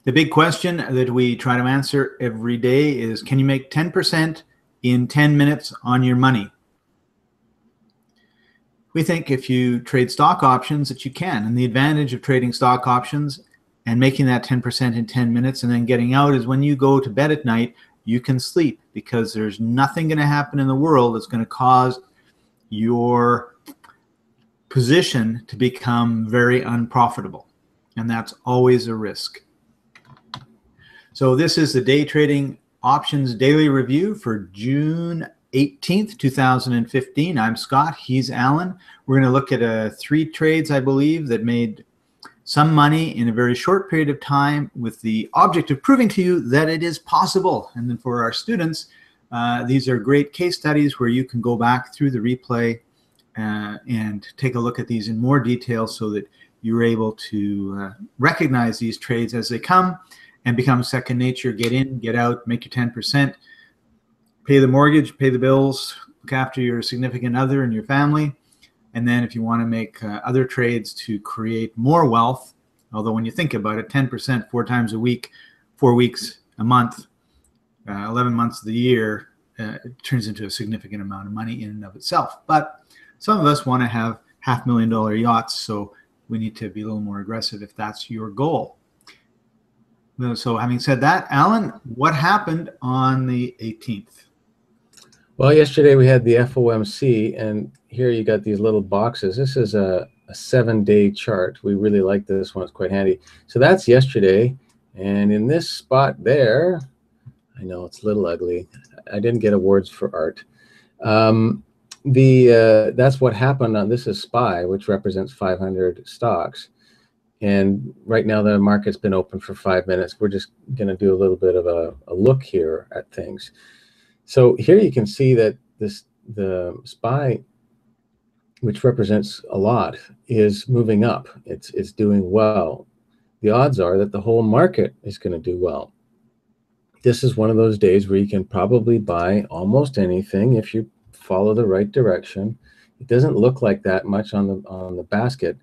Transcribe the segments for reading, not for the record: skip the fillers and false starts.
The big question that we try to answer every day is, can you make 10% in 10 minutes on your money? We think if you trade stock options that you can. And the advantage of trading stock options and making that 10% in 10 minutes and then getting out is when you go to bed at night, you can sleep, because there's nothing going to happen in the world that's going to cause your position to become very unprofitable. And that's always a risk. So this is the day trading options daily review for June 18th, 2015. I'm Scott. He's Alan. We're going to look at 3 trades, I believe, that made some money in a very short period of time, with the object of proving to you that it is possible. And then for our students, these are great case studies where you can go back through the replay and take a look at these in more detail so that you're able to recognize these trades as they come and become second nature. Get in, get out, make your 10%, pay the mortgage, pay the bills, look after your significant other and your family. And then if you want to make other trades to create more wealth, although when you think about it, 10%, 4 times a week, 4 weeks a month, 11 months of the year, it turns into a significant amount of money in and of itself. But some of us want to have $500,000 yachts, so we need to be a little more aggressive if that's your goal. So having said that, Alan, what happened on the 18th? Well, yesterday we had the FOMC, and here you got these little boxes. This is a 7-day chart. We really like this one. It's quite handy. So that's yesterday, and in this spot there, I know it's a little ugly. I didn't get awards for art. That's what happened on, this is SPY, which represents 500 stocks. And right now the market's been open for 5 minutes. We're just going to do a little bit of a look here at things. So here you can see that the SPY, which represents a lot, is moving up. It's doing well. The odds are that the whole market is going to do well. This is one of those days where you can probably buy almost anything if you follow the right direction. It doesn't look like that much on the basket,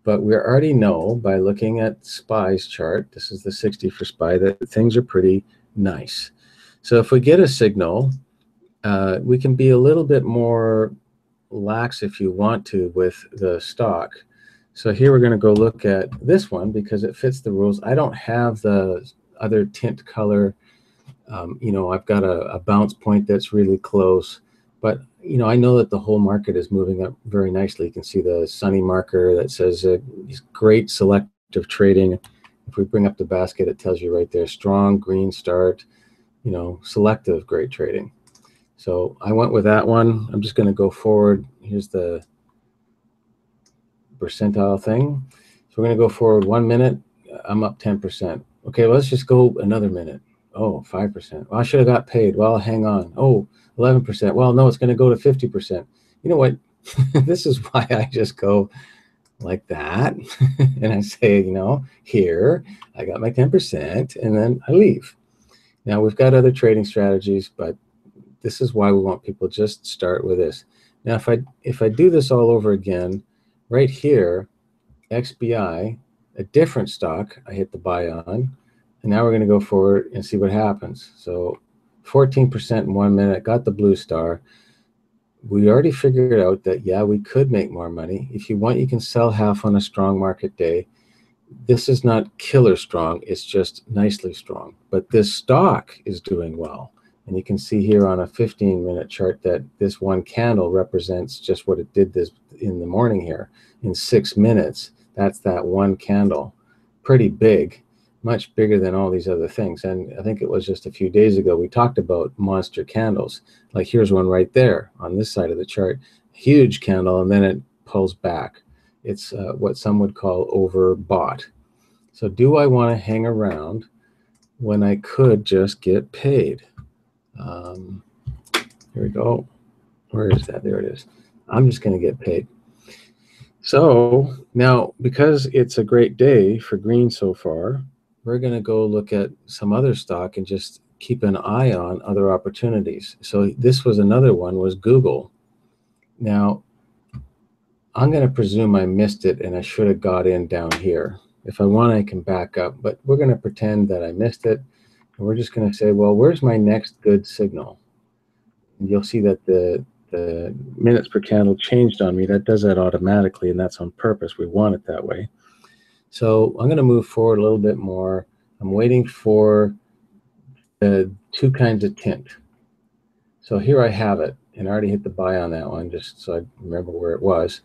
but we already know by looking at SPY's chart, this is the 60 for SPY, that things are pretty nice. So if we get a signal, we can be a little bit more lax if you want to with the stock. So here we're going to go look at this one because it fits the rules. I don't have the other tint color. You know, I've got a bounce point that's really close, but you know, I know that the whole market is moving up very nicely. You can see the sunny marker that says great selective trading. If we bring up the basket, it tells you right there, strong green start, you know, selective great trading. So I went with that one. I'm just going to go forward. Here's the percentile thing. So we're going to go forward 1 minute. I'm up 10%. Okay, well, let's just go another minute. Oh, 5%. Well, I should have got paid. Well, hang on. Oh, 11%. Well, no, it's going to go to 50%. You know what? This is why I just go like that. And I say, you know, here, I got my 10%, and then I leave. Now, we've got other trading strategies, but this is why we want people to just start with this. Now, if I do this all over again, right here, XBI, a different stock, I hit the buy on, and now we're going to go forward and see what happens. So 14% in 1 minute, got the blue star. We already figured out that, yeah, we could make more money. If you want, you can sell half on a strong market day. This is not killer strong, it's just nicely strong. But this stock is doing well. And you can see here on a 15-minute chart that this one candle represents just what it did this in the morning here. In 6 minutes, that's that one candle. Pretty big, much bigger than all these other things. And I think it was just a few days ago we talked about monster candles. Like here's one right there on this side of the chart. Huge candle, and then it pulls back. It's what some would call overbought. So do I want to hang around when I could just get paid? Here we go. Where is that? There it is. I'm just going to get paid. So now, because it's a great day for green so far, we're going to go look at some other stock and just keep an eye on other opportunities. So this was another one, was Google. Now, I'm going to presume I missed it and I should have got in down here. If I want, I can back up, but we're going to pretend that I missed it. And we're just going to say, well, where's my next good signal? And you'll see that the minutes per candle changed on me. That does that automatically, and that's on purpose. We want it that way. So I'm going to move forward a little bit more. I'm waiting for the two kinds of tint. So here I have it, and I already hit the buy on that one just so I remember where it was.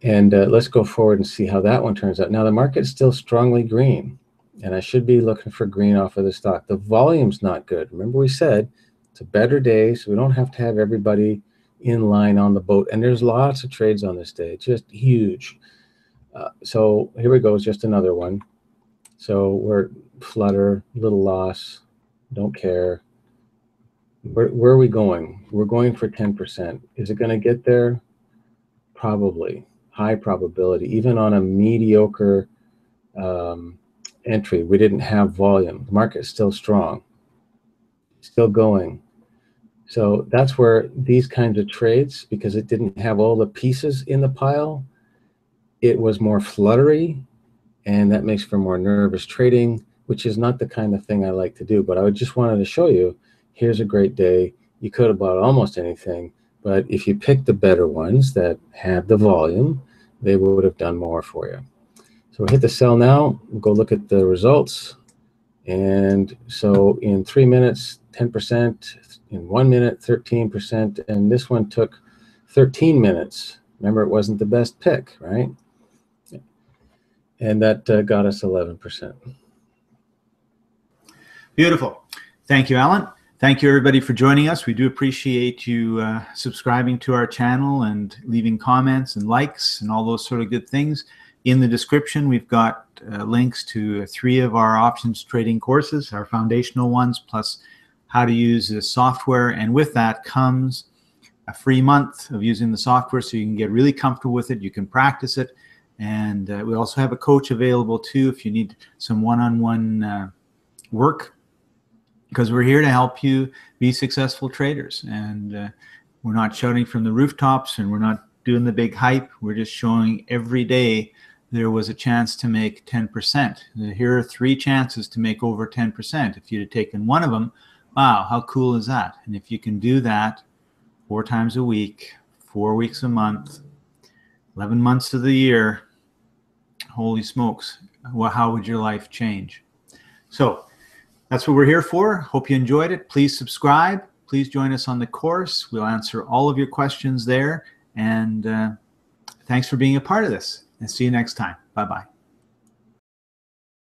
And let's go forward and see how that one turns out. Now the market's still strongly green, and I should be looking for green off of the stock. The volume's not good. Remember we said it's a better day, so we don't have to have everybody in line on the boat. And there's lots of trades on this day, just huge. So here we go, it's just another one. So we're flutter, little loss, don't care. Where are we going? We're going for 10%. Is it going to get there? Probably. High probability. Even on a mediocre entry, we didn't have volume. The market's still strong, still going. So that's where these kinds of trades, because it didn't have all the pieces in the pile, it was more fluttery, and that makes for more nervous trading, which is not the kind of thing I like to do. But I just wanted to show you, here's a great day. You could have bought almost anything, but if you pick the better ones that had the volume, they would have done more for you. So hit the sell now. We'll go look at the results. And so in 3 minutes, 10%. In 1 minute, 13%. And this one took 13 minutes. Remember, it wasn't the best pick, right? And that got us 11%. Beautiful. Thank you, Alan. Thank you, everybody, for joining us. We do appreciate you subscribing to our channel and leaving comments and likes and all those sort of good things. In the description, we've got links to 3 of our options trading courses, our foundational ones, plus how to use the software. And with that comes a free month of using the software, so you can get really comfortable with it. You can practice it. And we also have a coach available too if you need some one-on-one work, because we're here to help you be successful traders. And we're not shouting from the rooftops, and we're not doing the big hype. We're just showing every day there was a chance to make 10%. Here are 3 chances to make over 10%. If you'd have taken one of them, wow, how cool is that? And if you can do that 4 times a week, 4 weeks a month, 11 months of the year, holy smokes, well, how would your life change? So that's what we're here for. Hope you enjoyed it. Please subscribe. Please join us on the course. We'll answer all of your questions there. And thanks for being a part of this. And see you next time. Bye-bye.